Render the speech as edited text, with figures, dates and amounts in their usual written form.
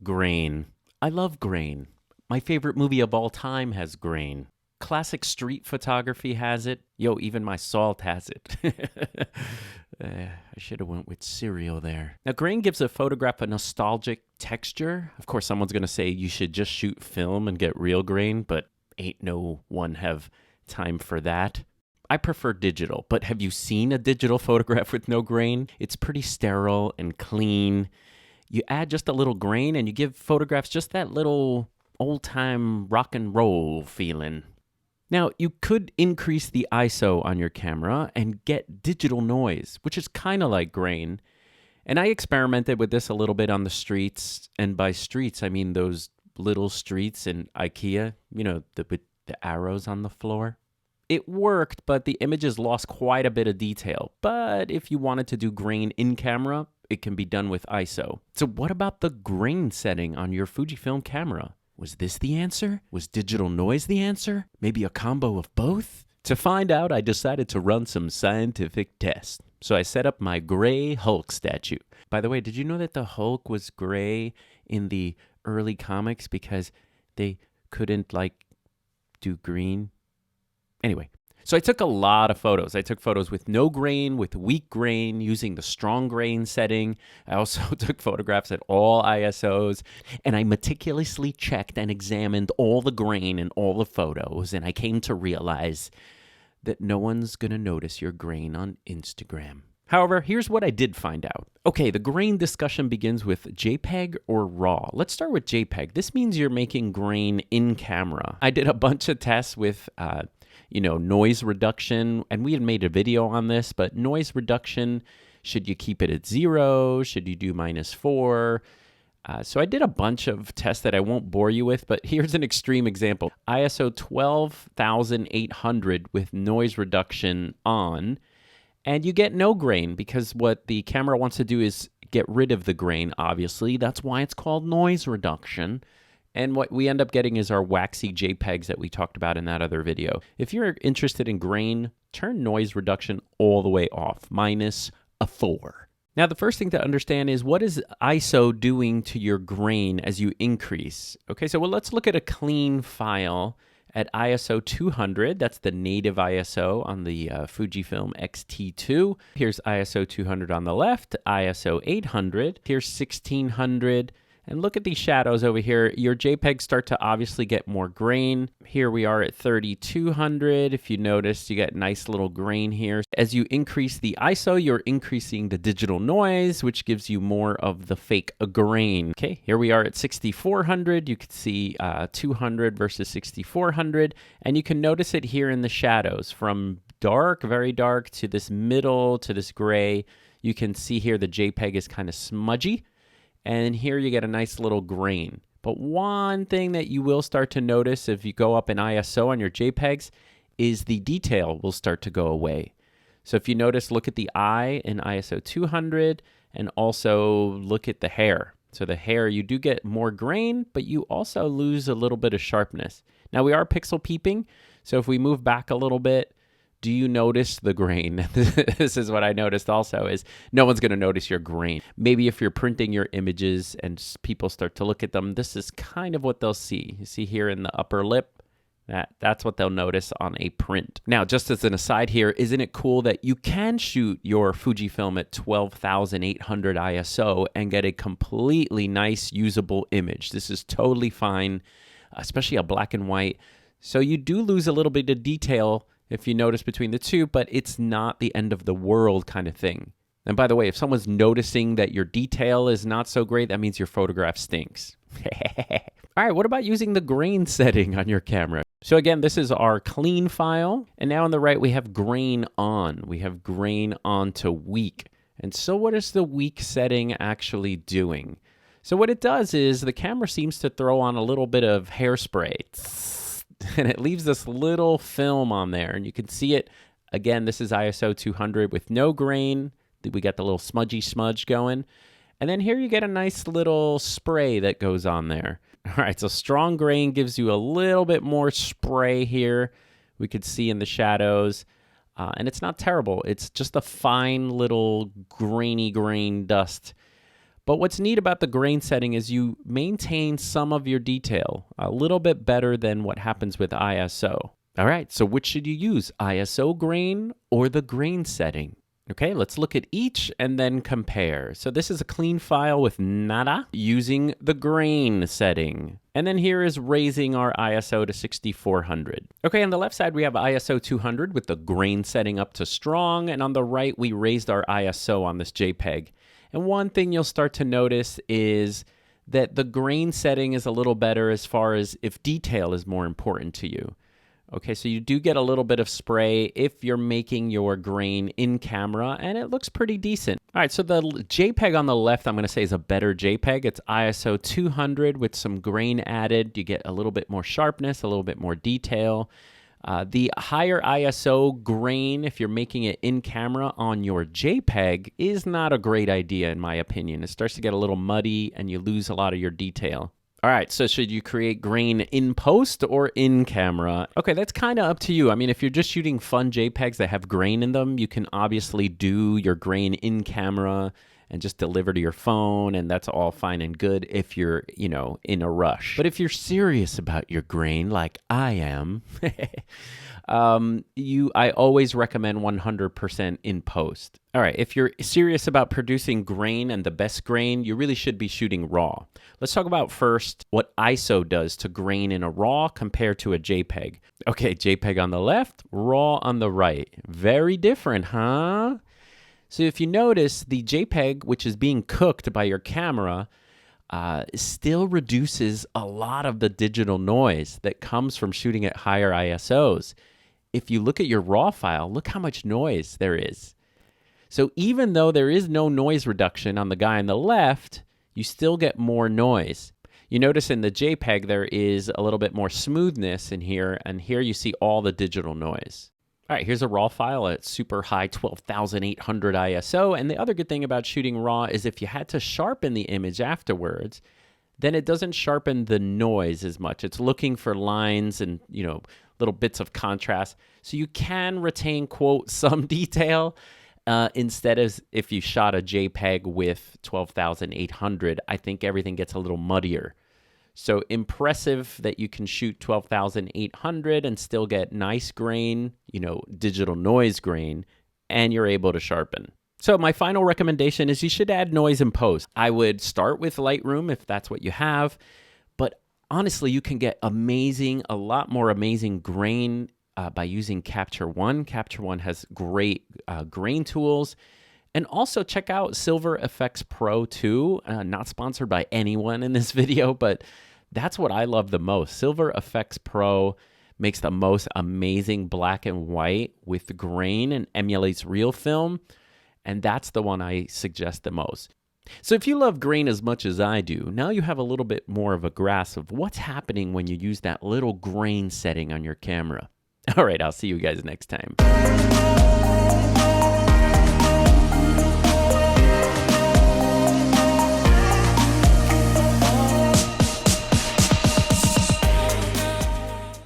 Grain. I love Grain. My favorite movie of all time has Grain. Classic street photography has it. Yo, even my salt has it. I should have went with cereal there. Now, Grain gives a photograph a nostalgic texture. Of course, someone's going to say you should just shoot film and get real grain, but ain't no one have time for that. I prefer digital, but have you seen a digital photograph with no grain? It's pretty sterile and clean. You add just a little grain and you give photographs just that little old-time rock and roll feeling. Now, you could increase the ISO on your camera and get digital noise, which is kind of like grain. And I experimented with this a little bit on the streets. And by streets, I mean those little streets in IKEA, you know, with the arrows on the floor. It worked, but the images lost quite a bit of detail. But if you wanted to do grain in camera, it can be done with ISO. So what about the grain setting on your Fujifilm camera? Was this the answer? Was digital noise the answer? Maybe a combo of both? To find out, I decided to run some scientific tests. So I set up my gray Hulk statue. By the way, did you know that the Hulk was gray in the early comics because they couldn't, do green? Anyway, so I took a lot of photos. I took photos with no grain, with weak grain, using the strong grain setting. I also took photographs at all ISOs, and I meticulously checked and examined all the grain in all the photos, and I came to realize that no one's going to notice your grain on Instagram. However, here's what I did find out. Okay, the grain discussion begins with JPEG or RAW. Let's start with JPEG. This means you're making grain in camera. I did a bunch of tests with noise reduction, and we had made a video on this, but noise reduction, should you keep it at 0? Should you do -4? So I did a bunch of tests that I won't bore you with, but here's an extreme example. ISO 12,800 with noise reduction on, and you get no grain because what the camera wants to do is get rid of the grain, obviously. That's why it's called noise reduction. And what we end up getting is our waxy JPEGs that we talked about in that other video. If you're interested in grain, turn noise reduction all the way off, -4. Now, the first thing to understand is what is ISO doing to your grain as you increase? Okay, so let's look at a clean file at ISO 200. That's the native ISO on the Fujifilm X-T2. Here's ISO 200 on the left, ISO 800. Here's 1600. And look at these shadows over here. Your JPEGs start to obviously get more grain. Here we are at 3200. If you notice, you get nice little grain here. As you increase the ISO, you're increasing the digital noise, which gives you more of the fake grain. Okay, here we are at 6400. You can see 200 versus 6400. And you can notice it here in the shadows from dark, very dark, to this middle, to this gray. You can see here the JPEG is kind of smudgy. And here you get a nice little grain. But one thing that you will start to notice if you go up in ISO on your JPEGs is the detail will start to go away. So if you notice, look at the eye in ISO 200 and also look at the hair. So the hair, you do get more grain, but you also lose a little bit of sharpness. Now we are pixel peeping. So if we move back a little bit, do you notice the grain? This is what I noticed also, is no one's going to notice your grain. Maybe if you're printing your images and people start to look at them, this is kind of what they'll see. You see here in the upper lip, that's what they'll notice on a print. Now, just as an aside here, isn't it cool that you can shoot your Fujifilm at 12,800 ISO and get a completely nice, usable image? This is totally fine, especially a black and white. So you do lose a little bit of detail if you notice between the two, but it's not the end of the world kind of thing. And by the way, if someone's noticing that your detail is not so great, that means your photograph stinks. All right, what about using the grain setting on your camera? So again, this is our clean file. And now on the right, we have grain on. We have grain on to weak. And so what is the weak setting actually doing? So what it does is the camera seems to throw on a little bit of hairspray. And it leaves this little film on there, and you can see it. Again, this is ISO 200 with no grain. We got the little smudgy smudge going. And then here you get a nice little spray that goes on there. All right, so strong grain gives you a little bit more spray here. We could see in the shadows. And it's not terrible. It's just a fine little grainy grain dust. But what's neat about the grain setting is you maintain some of your detail a little bit better than what happens with ISO. All right, so which should you use, ISO grain or the grain setting? Okay, let's look at each and then compare. So this is a clean file with nada using the grain setting. And then here is raising our ISO to 6400. Okay, on the left side, we have ISO 200 with the grain setting up to strong. And on the right, we raised our ISO on this JPEG. And one thing you'll start to notice is that the grain setting is a little better as far as if detail is more important to you. Okay, so you do get a little bit of spray if you're making your grain in camera, and it looks pretty decent. All right, so the JPEG on the left, I'm going to say is a better JPEG. It's ISO 200 with some grain added. You get a little bit more sharpness, a little bit more detail. The higher ISO grain, if you're making it in camera on your JPEG, is not a great idea in my opinion. It starts to get a little muddy and you lose a lot of your detail. All right, so should you create grain in post or in camera? Okay, that's kind of up to you. I mean, if you're just shooting fun JPEGs that have grain in them, you can obviously do your grain in camera and just deliver to your phone, and that's all fine and good if you're, in a rush. But if you're serious about your grain, like I am, I always recommend 100% in post. All right, if you're serious about producing grain and the best grain, you really should be shooting RAW. Let's talk about first what ISO does to grain in a RAW compared to a JPEG. Okay, JPEG on the left, RAW on the right. Very different, huh? So if you notice, the JPEG, which is being cooked by your camera, still reduces a lot of the digital noise that comes from shooting at higher ISOs. If you look at your RAW file, look how much noise there is. So even though there is no noise reduction on the guy on the left, you still get more noise. You notice in the JPEG there is a little bit more smoothness in here, and here you see all the digital noise. All right, here's a RAW file at super high 12,800 ISO, and the other good thing about shooting RAW is if you had to sharpen the image afterwards, then it doesn't sharpen the noise as much. It's looking for lines and, little bits of contrast. So you can retain, quote, some detail instead of if you shot a JPEG with 12,800, I think everything gets a little muddier. So impressive that you can shoot 12,800 and still get nice grain, digital noise grain, and you're able to sharpen. So my final recommendation is you should add noise in post. I would start with Lightroom if that's what you have, but honestly, you can get a lot more amazing grain by using Capture One. Capture One has great grain tools. And also check out Silver Efex Pro 2. Not sponsored by anyone in this video, but that's what I love the most. Silver Efex Pro makes the most amazing black and white with grain and emulates real film. And that's the one I suggest the most. So if you love grain as much as I do, now you have a little bit more of a grasp of what's happening when you use that little grain setting on your camera. All right, I'll see you guys next time.